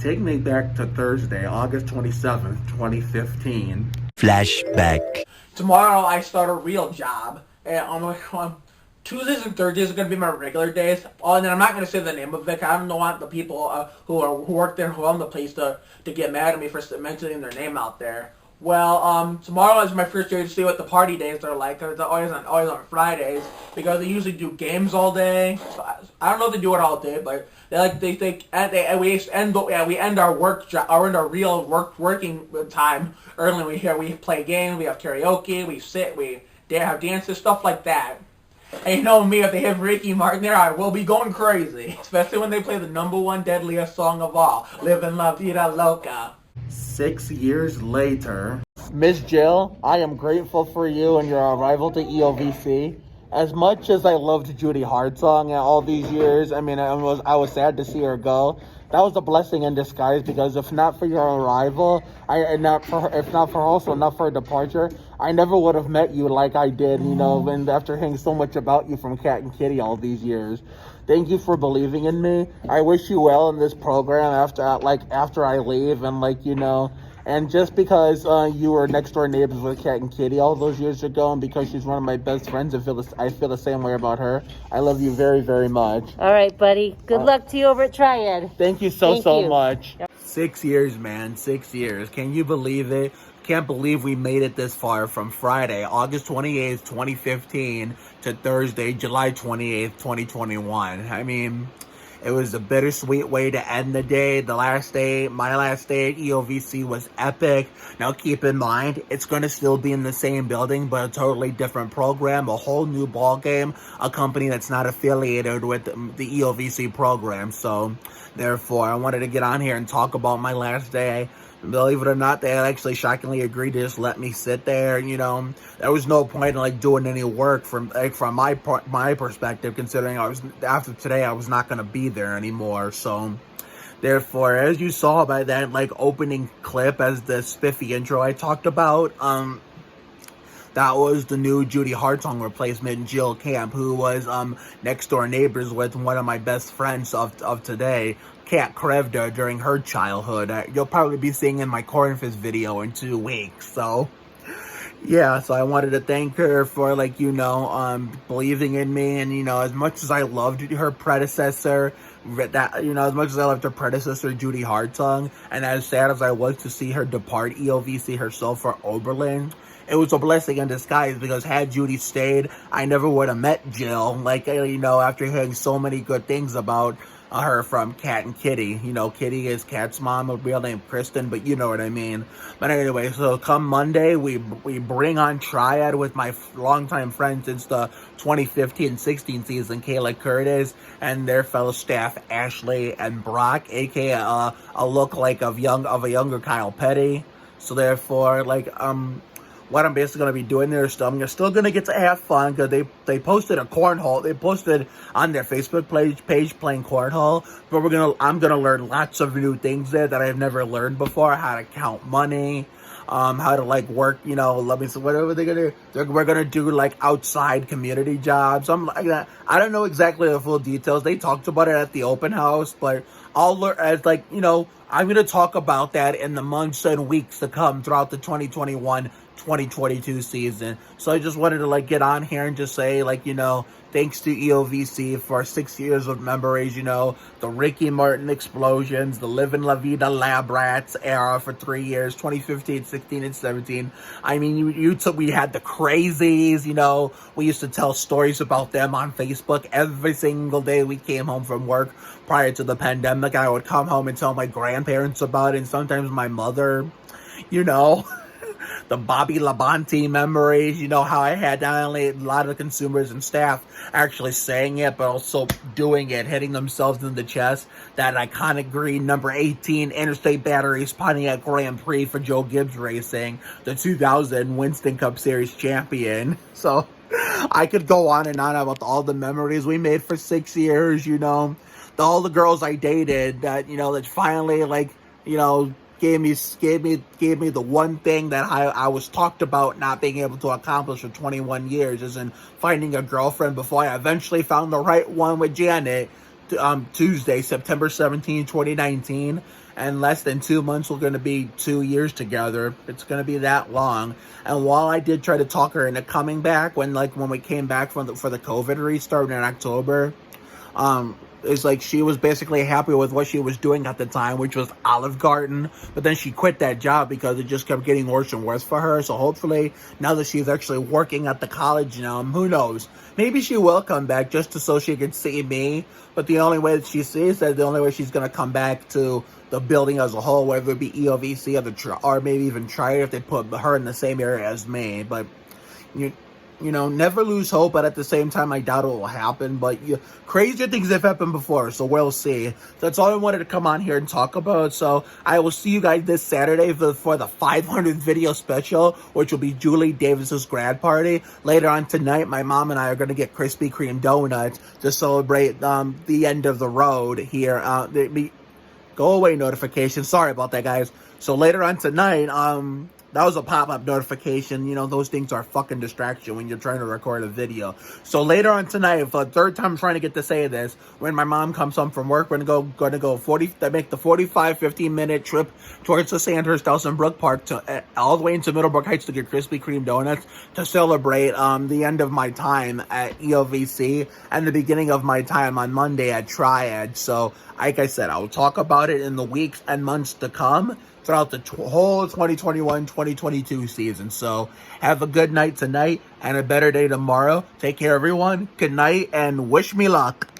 Take me back to Thursday, August 27th, 2015. Flashback. Tomorrow I start a real job, and on Tuesdays and Thursdays are going to be my regular days. Oh, and then I'm not going to say the name of it. I don't want the people who work there, who own the place, to get mad at me for mentioning their name out there. Well, tomorrow is my first day to see what the party days are like. Cause it's always on Fridays, because they usually do games all day. So I don't know if they do it all day, but we end our real working time early. We play games, we have karaoke, we sit, we have dances, stuff like that. And you know me, if they have Ricky Martin there, I will be going crazy. Especially when they play the #1 deadliest song of all, Livin' La Vida Loca. 6 years later. Miss Jill, I am grateful for you and your arrival to EOVC. As much as I loved Judy Hartsong all these years, I mean, I was sad to see her go. That was a blessing in disguise, because if not for your arrival, not for her departure, I never would have met you like I did, and after hearing so much about you from Cat and Kitty all these years. Thank you for believing in me. I wish you well in this program after I leave, and just because you were next door neighbors with Cat and Kitty all those years ago, and because she's one of my best friends, I feel the same way about her. I love you very, very much. All right, buddy. Good luck to you over at Triad. Thank you so much. Yep. 6 years, man. 6 years. Can you believe it? Can't believe we made it this far, from Friday, August 28th, 2015, to Thursday, July 28th, 2021. I mean, it was a bittersweet way to end the day. My last day at EOVC was epic. Now keep in mind, it's going to still be in the same building, but a totally different program, a whole new ball game, a company that's not affiliated with the EOVC program. So, therefore, I wanted to get on here and talk about my last day. Believe it or not, they actually shockingly agreed to just let me sit there. There was no point in doing any work from my perspective, considering after today I was not going to be there anymore. So, therefore, as you saw by that opening clip, as the spiffy intro I talked about, that was the new Judy Hartsong replacement, Jill Camp, who was next door neighbors with one of my best friends of today, Kat Krevda, during her childhood. You'll probably be seeing in my Cornfist video in 2 weeks. So, yeah, so I wanted to thank her for, believing in me. And, as much as I loved her predecessor, Judy Hartsong, and as sad as I was to see her depart EOVC herself for Oberlin, it was a blessing in disguise, because had Judy stayed, I never would have met Jill. After hearing so many good things about her from Cat and Kitty. Kitty is Cat's mom, a real name Kristen, but you know what I mean. But anyway, so come Monday, we bring on Triad with my longtime friend since the 2015-16 season, Kayla Curtis, and their fellow staff, Ashley and Brock, aka a lookalike of a younger Kyle Petty. So therefore, what I'm basically going to be doing there is I'm still going to get to have fun, because they posted a cornhole. They posted on their Facebook page playing cornhole, but I'm going to learn lots of new things there that I've never learned before. How to count money, how to work, whatever they're going to do. We're going to do outside community jobs, something like that. I don't know exactly the full details. They talked about it at the open house, but I'll learn I'm going to talk about that in the months and weeks to come throughout the 2021-2022 season. So I just wanted to get on here and just say thanks to EOVC for 6 years of memories, the Ricky Martin explosions, the Livin' La Vida Lab Rats era for 3 years, 2015, 16, and 17. I mean, we had the Crazies, we used to tell stories about them on Facebook every single day we came home from work prior to the pandemic. I would come home and tell my grandparents about it, and sometimes my mother, the Bobby Labonte memories, how I had not only a lot of consumers and staff actually saying it, but also doing it, hitting themselves in the chest. That iconic green number 18 Interstate Batteries Pontiac Grand Prix for Joe Gibbs Racing, the 2000 Winston Cup Series champion. So I could go on and on about all the memories we made for 6 years, all the girls I dated that, that finally, gave me the one thing that I was talked about not being able to accomplish for 21 years, is in finding a girlfriend before I eventually found the right one with Janet Tuesday, September 17, 2019. And less than 2 months, we're going to be 2 years together. It's going to be that long. And while I did try to talk her into coming back, when we came back for the COVID restart in October, it's like she was basically happy with what she was doing at the time, which was Olive Garden. But then she quit that job because it just kept getting worse and worse for her. So hopefully, now that she's actually working at the college now, who knows? Maybe she will come back just so she can see me. But the only way that she sees that, the only way she's going to come back to the building as a whole, whether it be EOVC or maybe even Triad if they put her in the same area as me. But you know, never lose hope, but at the same time, I doubt it will happen. But crazier things have happened before, so we'll see. That's all I wanted to come on here and talk about. So I will see you guys this Saturday for the 500th video special, which will be Julie Davis's grad party. Later on tonight, my mom and I are going to get Krispy Kreme donuts to celebrate the end of the road here. Go away notification. Sorry about that, guys. So later on tonight, that was a pop-up notification. You know, those things are a fucking distraction when you're trying to record a video. So later on tonight, for the third time I'm trying to get to say this, when my mom comes home from work, we're gonna go 15-minute trip towards the Sandhurst House in Brook Park to all the way into Middlebrook Heights to get Krispy Kreme donuts to celebrate the end of my time at EOVC and the beginning of my time on Monday at Triad. So, like I said, I'll talk about it in the weeks and months to come throughout the whole 2021-2022 season. So have a good night tonight and a better day tomorrow. Take care, everyone. Good night and wish me luck.